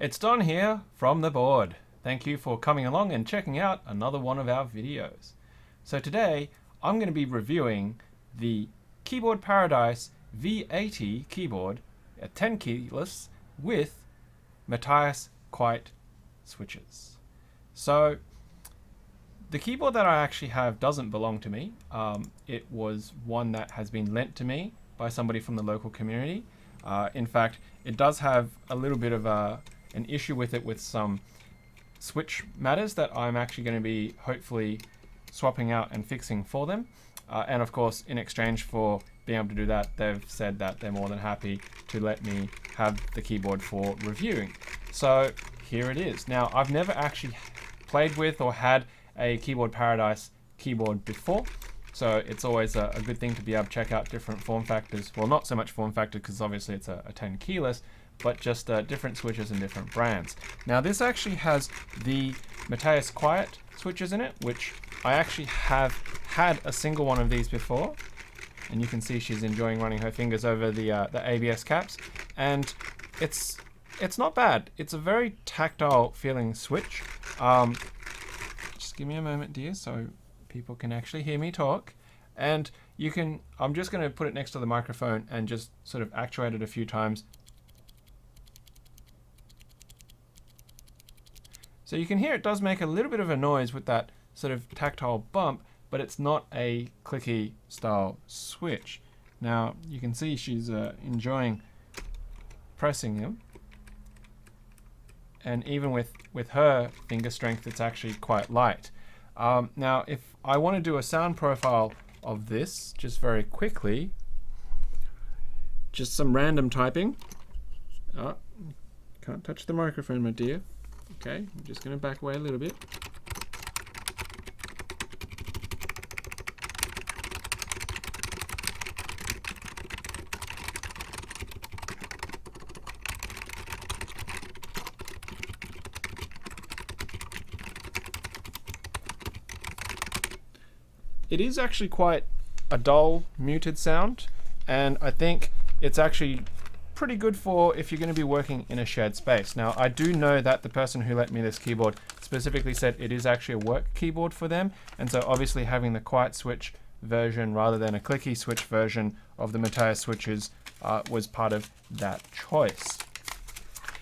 It's Don here from the board. Thank you for coming along and checking out another one of our videos. So today I'm going to be reviewing the Keyboard Paradise V80 keyboard at 10 keyless with Matias Quiet switches. So the keyboard that I actually have doesn't belong to me. It was one that has been lent to me by somebody from the local community. In fact, it does have a little bit of an issue with it with some switch matters that I'm actually going to be hopefully swapping out and fixing for them. And of course, in exchange for being able to do that, they've said that they're more than happy to let me have the keyboard for reviewing. So here it is. Now, I've never actually played with or had a Keyboard Paradise keyboard before, so it's always a good thing to be able to check out different form factors. Well, not so much form factor because obviously it's a 10 keyless, but just different switches and different brands. Now this actually has the Matias Quiet switches in it, which I actually have had a single one of these before, and you can see she's enjoying running her fingers over the ABS caps, and it's not bad. It's a very tactile feeling switch. Just give me a moment, dear, so people can actually hear me talk. And you can, I'm just going to put it next to the microphone and just sort of actuate it a few times. So you can hear it does make a little bit of a noise with that sort of tactile bump, but it's not a clicky style switch. Now you can see she's enjoying pressing them. And even with her finger strength, it's actually quite light. Now, if I want to do a sound profile of this, just very quickly, just some random typing. Oh, can't touch the microphone, my dear. Okay, I'm just going to back away a little bit. It is actually quite a dull, muted sound, and I think it's actually pretty good for if you're going to be working in a shared space. Now, I do know that the person who lent me this keyboard specifically said it is actually a work keyboard for them, and so obviously having the quiet switch version rather than a clicky switch version of the Matias switches was part of that choice.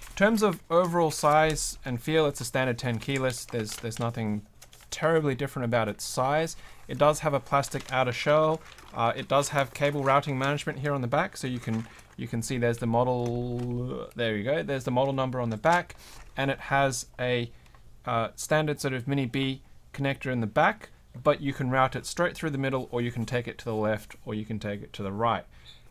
In terms of overall size and feel, it's a standard 10 keyless. There's nothing terribly different about its size. It does have a plastic outer shell. It does have cable routing management here on the back, so you can see there's the model. There you go. There's the model number on the back, and it has a standard sort of mini B connector in the back, but you can route it straight through the middle, or you can take it to the left, or you can take it to the right.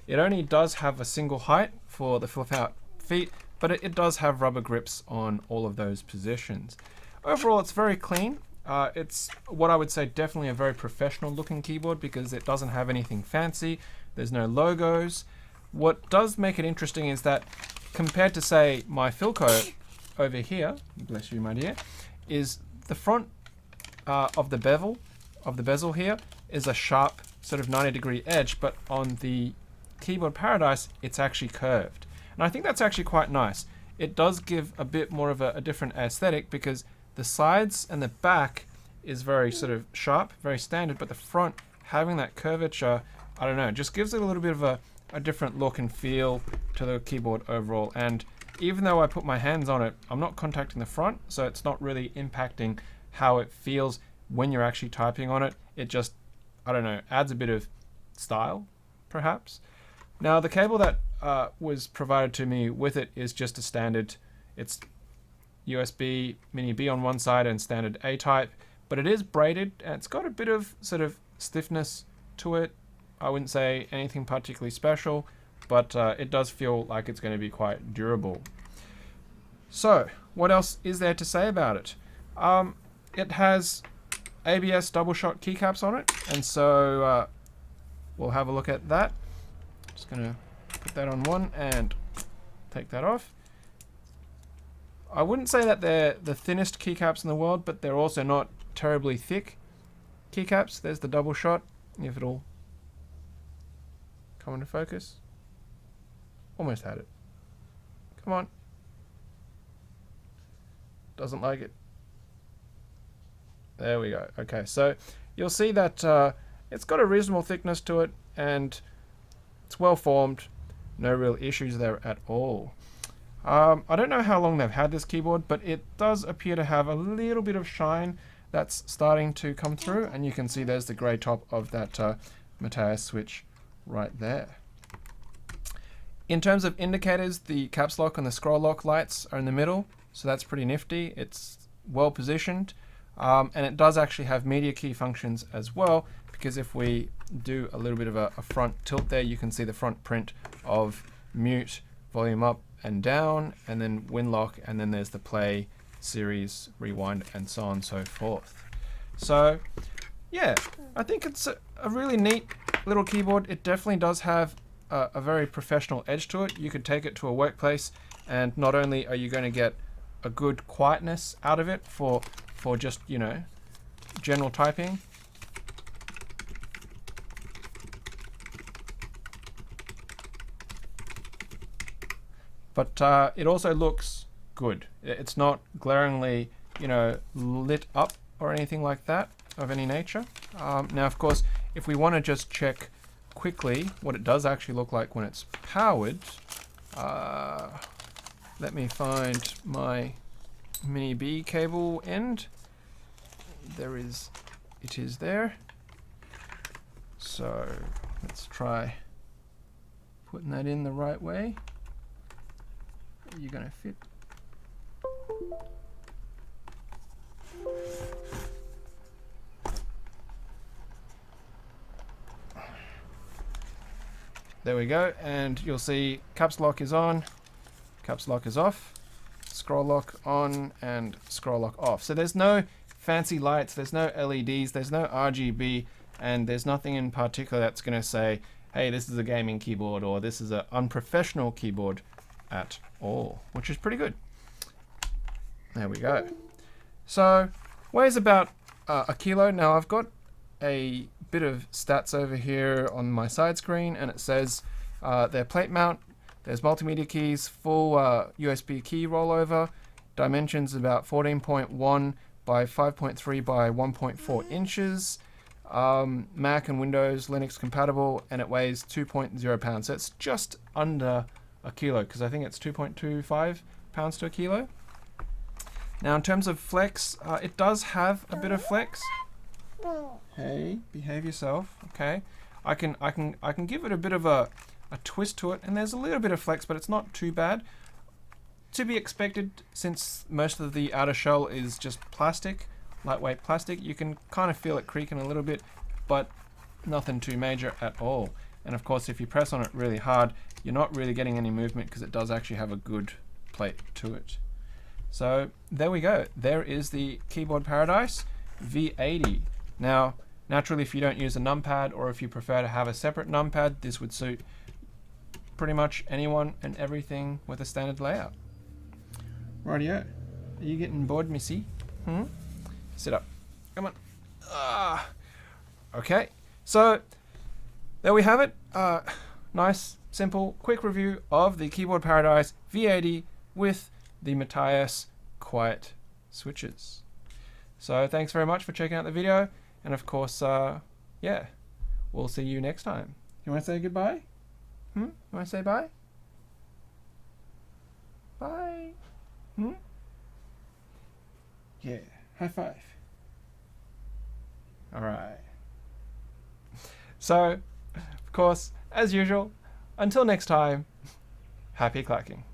It only does have a single height for the flip out feet, but it does have rubber grips on all of those positions. Overall, it's very clean. It's what I would say definitely a very professional looking keyboard because it doesn't have anything fancy. There's no logos. What does make it interesting is that compared to say my Philco over here, bless you my dear, is the front of the bezel here is a sharp sort of 90-degree edge, but on the Keyboard Paradise it's actually curved. And I think that's actually quite nice. It does give a bit more of a different aesthetic because the sides and the back is very sort of sharp, very standard, but the front having that curvature, I don't know, just gives it a little bit of a different look and feel to the keyboard overall. And even though I put my hands on it, I'm not contacting the front, so it's not really impacting how it feels when you're actually typing on it. It just, I don't know, adds a bit of style, perhaps. Now the cable that was provided to me with it is just a standard, it's USB mini B on one side and standard A type, but it is braided and it's got a bit of sort of stiffness to it. I wouldn't say anything particularly special, but it does feel like it's going to be quite durable. So what else is there to say about it? It has ABS double shot keycaps on it, and so we'll have a look at that. Just going to put that on one and take that off. I wouldn't say that they're the thinnest keycaps in the world, but they're also not terribly thick keycaps. There's the double shot, if it'll come into focus. Almost had it. Come on. Doesn't like it. There we go. Okay, so you'll see that it's got a reasonable thickness to it, and it's well formed. No real issues there at all. I don't know how long they've had this keyboard, but it does appear to have a little bit of shine that's starting to come through, and you can see there's the grey top of that Matias switch right there. In terms of indicators, the caps lock and the scroll lock lights are in the middle, so that's pretty nifty. It's well positioned, and it does actually have media key functions as well, because if we do a little bit of a front tilt there, you can see the front print of mute, volume up and down, and then Winlock, and then there's the play, series, rewind, and so on and so forth. So yeah, I think it's a really neat little keyboard. It definitely does have a very professional edge to it. You could take it to a workplace, and not only are you going to get a good quietness out of it for just, you know, general typing, but it also looks good. It's not glaringly, you know, lit up or anything like that of any nature. Now, of course, if we want to just check quickly what it does actually look like when it's powered, let me find my Mini B cable end. It is there. So let's try putting that in the right way. Are you gonna fit? There we go, and you'll see caps lock is on, caps lock is off, scroll lock on, and scroll lock off. So there's no fancy lights, there's no LEDs, there's no RGB, and there's nothing in particular that's going to say, hey, this is a gaming keyboard, or this is an unprofessional keyboard at all, which is pretty good. There we go. So weighs about a kilo. Now I've got a bit of stats over here on my side screen, and it says their plate mount, there's multimedia keys, full USB key rollover, dimensions about 14.1 by 5.3 by 1.4 inches, Mac and Windows Linux compatible, and it weighs 2.0 pounds. So it's just under a kilo, because I think it's 2.25 pounds to a kilo. Now in terms of flex, it does have a bit of flex. Hey, behave yourself. Okay, I can give it a bit of a twist to it, and there's a little bit of flex, but it's not too bad. To be expected, since most of the outer shell is just plastic, lightweight plastic. You can kind of feel it creaking a little bit, but nothing too major at all. And of course, if you press on it really hard, you're not really getting any movement, because it does actually have a good plate to it. So there we go. There is the Keyboard Paradise V80. Now, naturally, if you don't use a numpad, or if you prefer to have a separate numpad, this would suit pretty much anyone and everything with a standard layout. Rightio. Are you getting bored, Missy? Sit up. Come on. Okay. So there we have it. Nice, simple, quick review of the Keyboard Paradise V80 with the Matias quiet switches. So thanks very much for checking out the video, and of course, yeah, we'll see you next time. You want to say goodbye? You want to say bye? Bye. Yeah, high five. All right. So, of course, as usual, until next time, happy clacking.